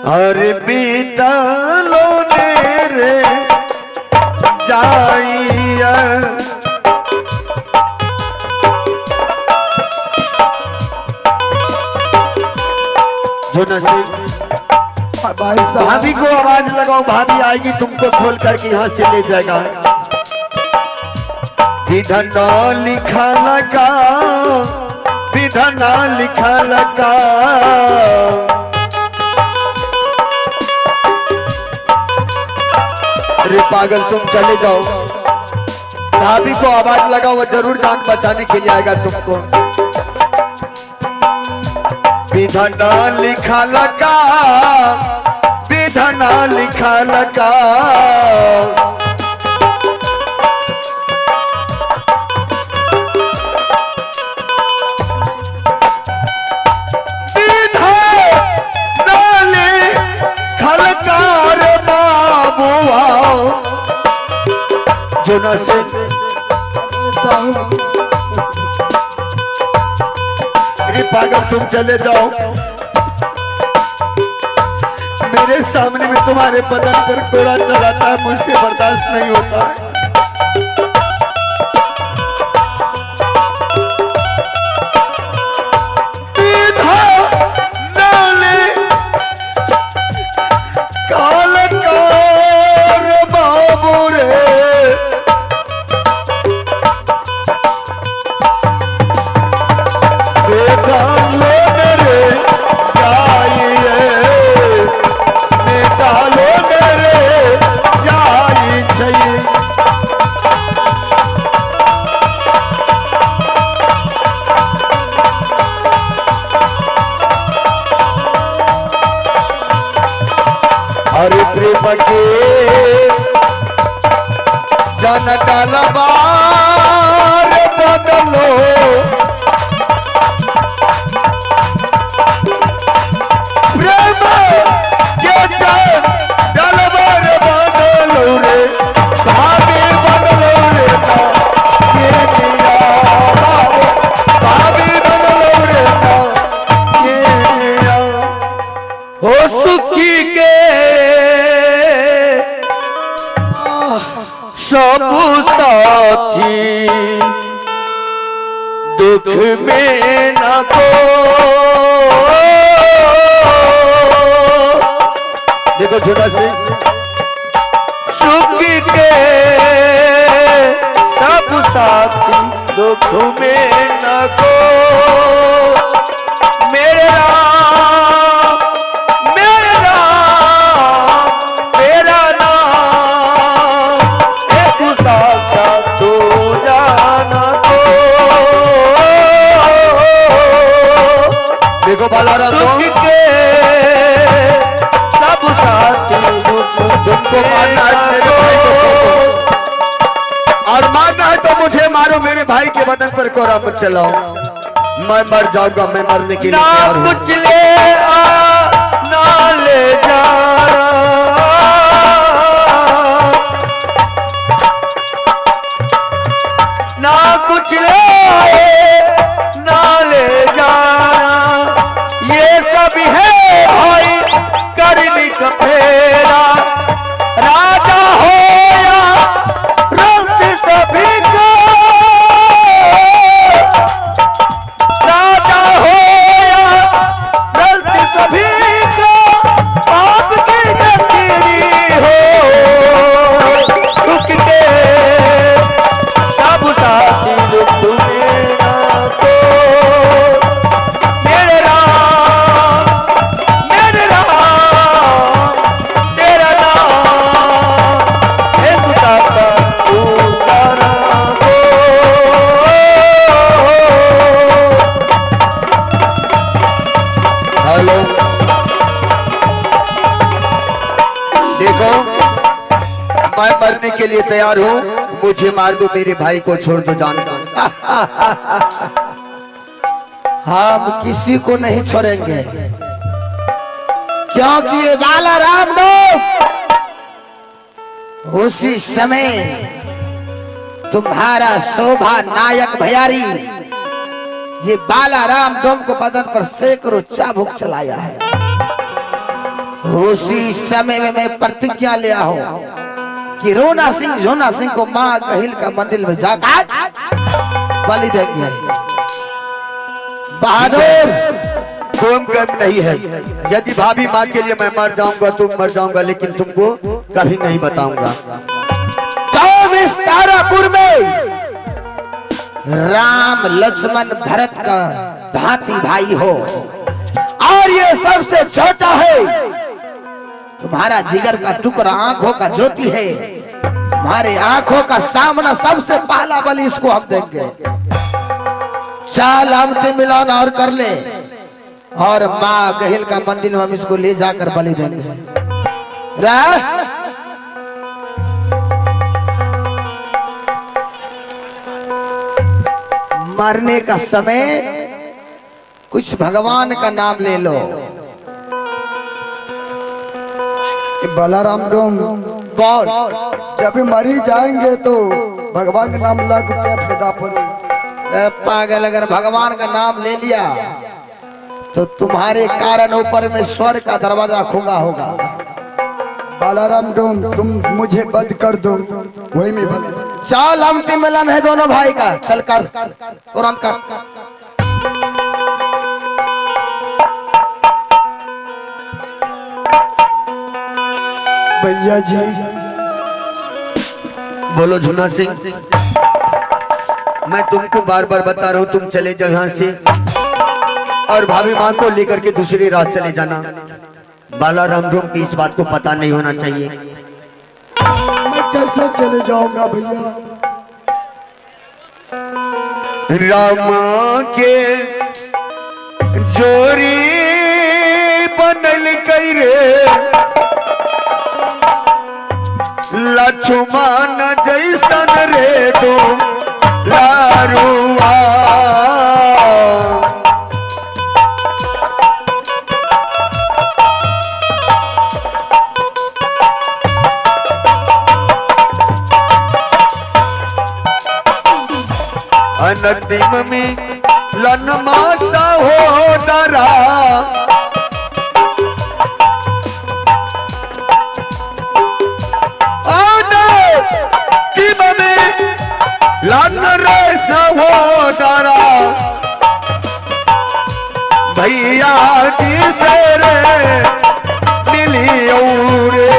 अरे बीतलो रे जाइया जो नसीब भाई साहब भाभी को आवाज लगाओ, भाभी आएगी तुमको खोल करके यहाँ से ले जाएगा। विधन लिखा लगा, विधन लिखा लगा, अरे पागल तुम चले जाओ। भाभी को आवाज लगाओ, वो जरूर जान बचाने के लिए आएगा तुमको। विधन लिखा लगा, विधन लिखा लगा, जो नसीब पागल तुम चले जाओ। मेरे सामने में तुम्हारे बदन पर कोरा चलाता है, मुझसे बर्दाश्त नहीं होता है। हरे प्रेम के जन डलवार बदलो, प्रेम के जन डलवार बदलो रे, भाभी बदलो रे ना ये मेरा भाभी बदलो रे ना ये मेरा। हो सुखी के सब साथी दुख में न को। देखो छोटा से सुख के सब साथी दुख में न को। मेरे राम मेरे राम तेरा नाम एक साचा तो जाना को। देखो बालाराम सुख के सब साथी तुमको मारना है मेरे भाई को छोड़ो, और मारना है तो मुझे मारो, मेरे भाई के बदन पर कोरा मत चलाओ। मैं मर जाऊंगा, मैं मरने के लिए ना तैयार हूं। कुछ ले आ ना ले जा, ना कुछ ले आए ना ले जा, ये सब है भाई करनी का फेरा। राजा हो या रंग सभी को, राजा हो या रंग सभी को, आपकी जकीरी हो। दुख के सब साथी दुख में ना को। मेरे राम तेरा नाम एक साथा तू जाना को। हेलो देखो, मैं मरने के लिए तैयार हूँ, मुझे मार दो, मेरे भाई को छोड़ दो, जान दो। हम किसी को नहीं छोड़ेंगे, क्योंकि ये बालाराम लोग उसी समय तुम्हारा शोभा नायक भैयारी ये बालाराम डोम को बदन पर सैकड़ों चाबुक चलाया है। उसी समय में मैं प्रतिज्ञा लिया हूँ कि रोना सिंह झोना सिंह को माँ कहिल का मंदिर में जाकर बलि देंगे। बहादुर तुम गम नहीं है। यदि भाभी माँ के लिए मैं मर जाऊंगा, तुम मर जाऊंगा, लेकिन तुमको कभी नहीं बताऊंगा। तो इस तारापुर में राम लक्ष्मण भरत का भांति भाई हो, और ये सबसे छोटा है, तुम्हारा जिगर का टुकड़ा, आंखों का ज्योति है, तुम्हारे आंखों का सामना सबसे पहला बलि इसको हम देंगे। चाल अंतिम मिलान और कर ले, और माँ गहिल का मंदिर में हम इसको ले जाकर बलि देंगे। मरने का समय कुछ भगवान का नाम ले लो। बलराम डोम कौन? जब मरी जाएंगे तो भगवान का नाम लग क्या फायदा पर। पागल, अगर भगवान का नाम ले लिया तो तुम्हारे कारण ऊपर में स्वर्ग का दरवाजा खुला होगा। बलराम डोम तुम मुझे बद कर दो, वही में बल। चाल अंतिम मिलन है दोनों भाई का, चल कर तुरंत कर। भैया जी बोलो झुना सिंह, मैं तुमको बार बार बता रहा हूँ, तुम चले जाओ यहाँ से और भाभी माँ को लेकर के दूसरी रात चले जाना। बालाराम रोम की इस बात को पता नहीं होना चाहिए। मैं कैसे चले जाऊंगा भैया। राम के जोरी बनल गई रे, लक्ष्मण जैसन रे दो लारुआ। अंतिम में लनमा सहोदरा, अंतिम में लन रे सहोदरा, भैया जी से रे मिलियो रे।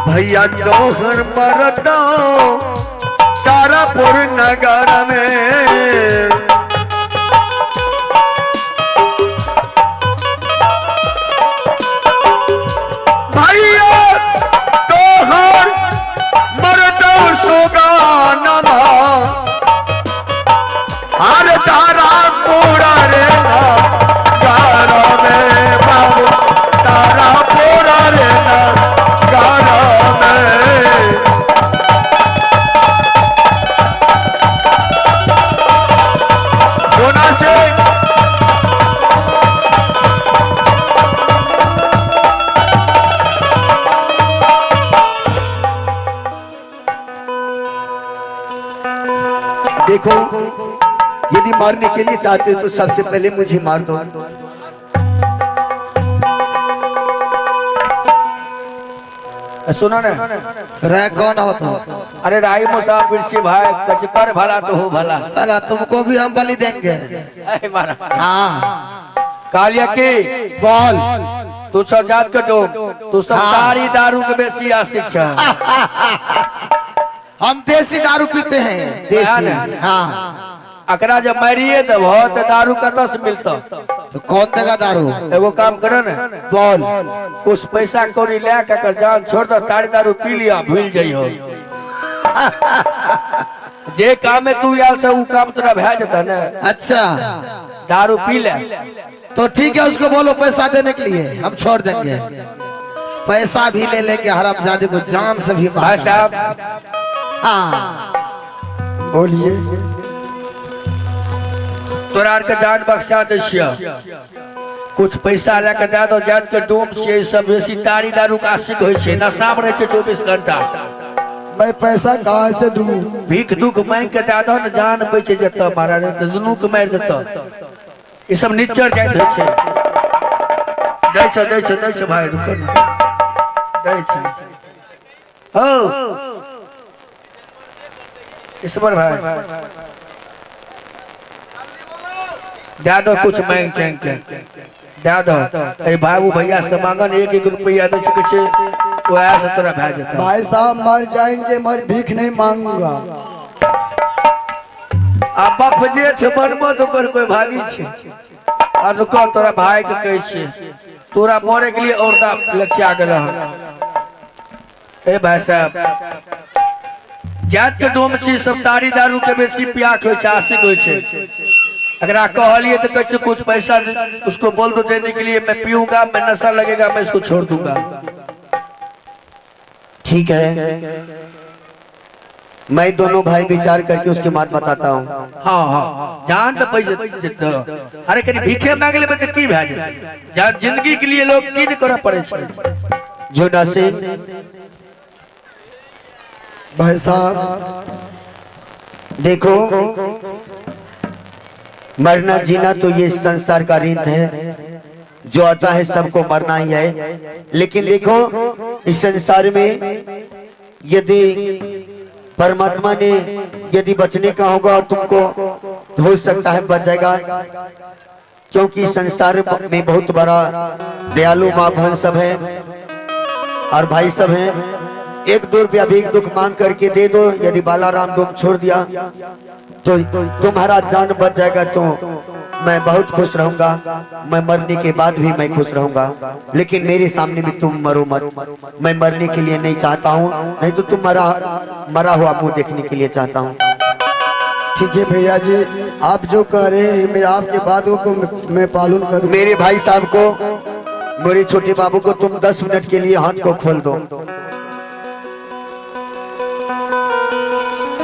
भैया दोहर मरता तारापुर नगर में, भैया दोहर मरता सुगानमा, हर तारापुर रे नगर में, बाबू तारापुर रे देखो, यदि मारने के लिए चाहते हो तो सबसे पहले मुझे मार दो। सुनो न, रह कौन हो तुम? अरे राई मुसाफिर से भाई कच कर भला तो हो भला। साला तुमको भी हम बलि देंगे। अरे मारा हाँ कालिया के बोल। तू सब जात के डोम, तू सब तारी दारू के बेसी आशिक छा। हम देसी दारू पीते हैं, देसी। हाँ अकरा जब मरिए तब बहुत दारू कतऽ से मिलता। तो कौन देगा दारू? एगो काम करे न, बोल। कुछ पैसा कौड़ी ले कर जान छोड़ दो, तारी दारू पी लिया भूल जाइयो। जे काम में तू यार से वो काम तेरा भै जाता न। अच्छा दारू पी ले तो ठीक है, उसको बोलो पैसा देने के लिए, हम छोड़ देंगे। पैसा भी ले लेके हरामजादे को जान से भी भाई साहब। हाँ बोलिए। तोरा के जान बख्शा दे छिया, कुछ पैसा लेके दे दो जात के डोम से सब बेसी तारी दारू का आशिक होय छे नशा में रहे छे 24 घंटा। मैं पैसा कहाँ से दूं? भीख दुख मांग के दे दो न जान बचे जता मारा रे त दुनू के मार देता। ई सब निच्चर जाइत होय छे। दै छ भाई रुको न दै छ हो ईश्वर भाई दे दो कुछ मांग चांग के दे दो। ए बाबू भैया से मांगन 1-1 रुपया दे सके छे वो ऐसा तोरा भै देता। भाई साहब मर जाएंगे, मैं भीख नहीं मांगूंगा। अब बाप जे छे बनबो तो पर कोई भागी छे और रुको तोरा भाई के कहै छे तोरा मरे के लिए और दा लक्ष्य गेल हन। ए भाई साहब जात के डोम से सब तारी दारू के बेसी पियाक होय छे आशिक होय छे। अगर आप कहलिए तो कैसे कुछ पैसा उसको बोल दो देने के लिए मैं पीऊंगा मैं नशा लगेगा मैं इसको छोड़ दूंगा। ठीक है मैं दोनों भाई विचार करके उसके बाद बताता हूँ। हाँ जान तो पैसे अरे कहीं भीखे मांग ले तो की भै जाए जिंदगी के लिए लोग की करे पड़े छे। जोड़ा से भाई साहब देखो मरना जीना तो ये संसार का रीत है, जो आता है सबको मरना ही है। लेकिन देखो इस संसार में यदि परमात्मा ने यदि बचने का होगा तुमको तो हो सकता है बच जाएगा, क्योंकि संसार में बहुत बड़ा दयालु माँ बहन सब है और भाई सब हैं। 1-2 रुपया भीख दुख मांग करके दे दो, यदि बालाराम डोम छोड़ दिया तो तुम्हारा जान बच जाएगा तो मैं बहुत खुश रहूंगा। मैं मरने के बाद भी मैं खुश रहूंगा, लेकिन मेरे सामने भी तुम मरो मत। मैं मरने के लिए नहीं चाहता हूँ, नहीं तो तुम मरा हुआ मुंह देखने के लिए चाहता हूँ। ठीक है भैया जी, आप जो कह रहे हैं मैं आपके बातों को मैं पालन करूँ। मेरे भाई साहब को मेरे छोटे बाबू को तुम 10 मिनट के लिए हाथ को खोल दो।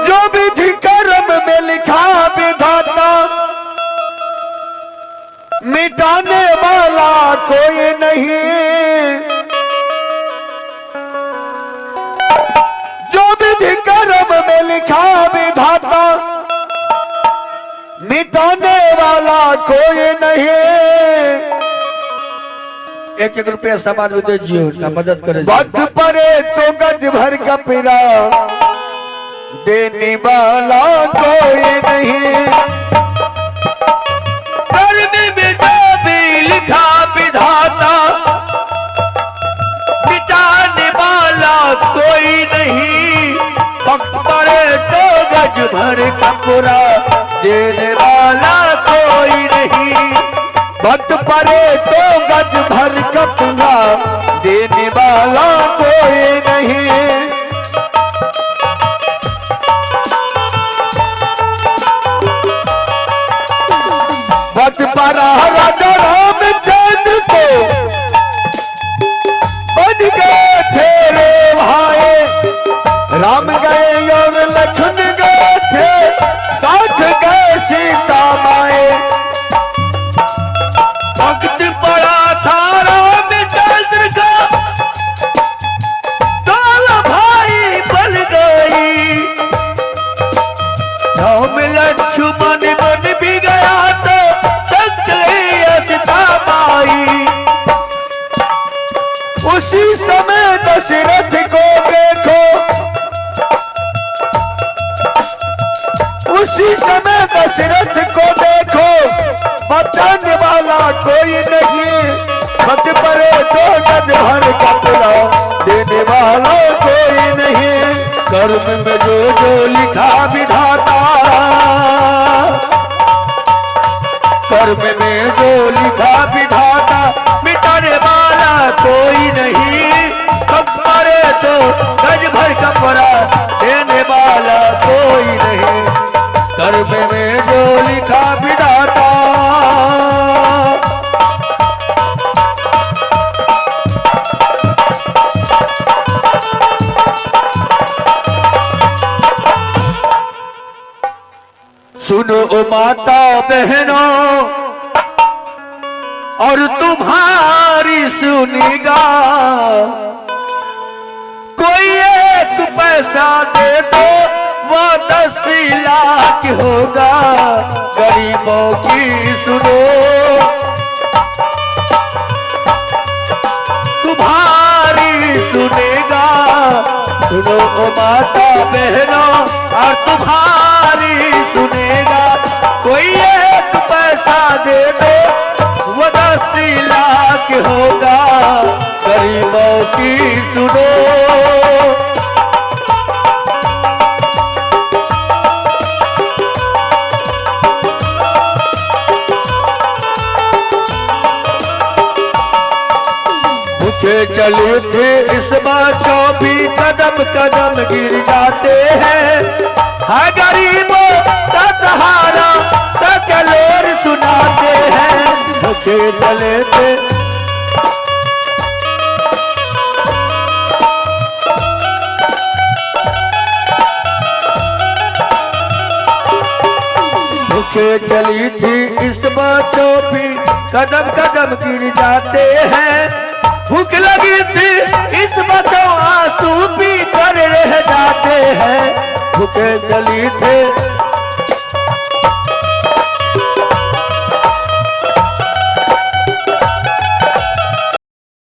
जो विधि कर्म में लिखा विधाता मिटाने वाला कोई नहीं। जो विधि कर्म में लिखा विधाता मिटाने वाला कोई नहीं। 1-1 रुपया समाज में दीजिए उसका मदद करे। वक्त पड़े तो गज भर का पिरा देने वाला कोई नहीं। कर्म में जो भी लिखा विधाता मिटाने वाला कोई नहीं। वक्त पड़े तो गज भर कपड़ा देने वाला कोई नहीं। वक्त पड़े तो गज भर कपड़ा देने वाला कोई नहीं। वक्त पड़ा राजा रामचंद्र को बन गए थे भाई। राम गए और लक्ष्मण गए थे, साथ गए सीता माए। वक्त पड़ा था रामचंद्र का दोनों भाई बन गई। राम लक्ष्मण बन भी गया तो उसी समय दशरथ को देखो, उसी समय दशरथ को देखो, बचाने वाला कोई नहीं। वक्त पड़े तो गज भर कपड़ा देने वाला कोई नहीं। कर्म में जो लिखा विधाता, कर्म में जो लिखा विधाता मिटाने वाला कोई नहीं। वक्त पड़े तो गज भर कपड़ा देने वाला कोई नहीं। कर्म में जो लिखा विधाता। सुनो ओ माता बहनों और तुम्हारी सुनेगा। कोई एक पैसा दे दो वो 10 लाख होगा, गरीबों की सुनो। तुम्हारी सुनेगा, सुनो ओ माता बहनों, और तुम्हारी सुनेगा। कोई एक पैसा दे दो वो 10 लाख होगा, गरीबों की सुनो। चले थे इस बातों भी कदम कदम गिर जाते हैं। हाँ गरीबों का सहारा तक लोर सुनाते हैं। मुझे चले थे मुझे चली थी इस बातों भी कदम कदम गिर जाते हैं। भूख लगी थी इस बातों आंसू पी कर रह जाते हैं।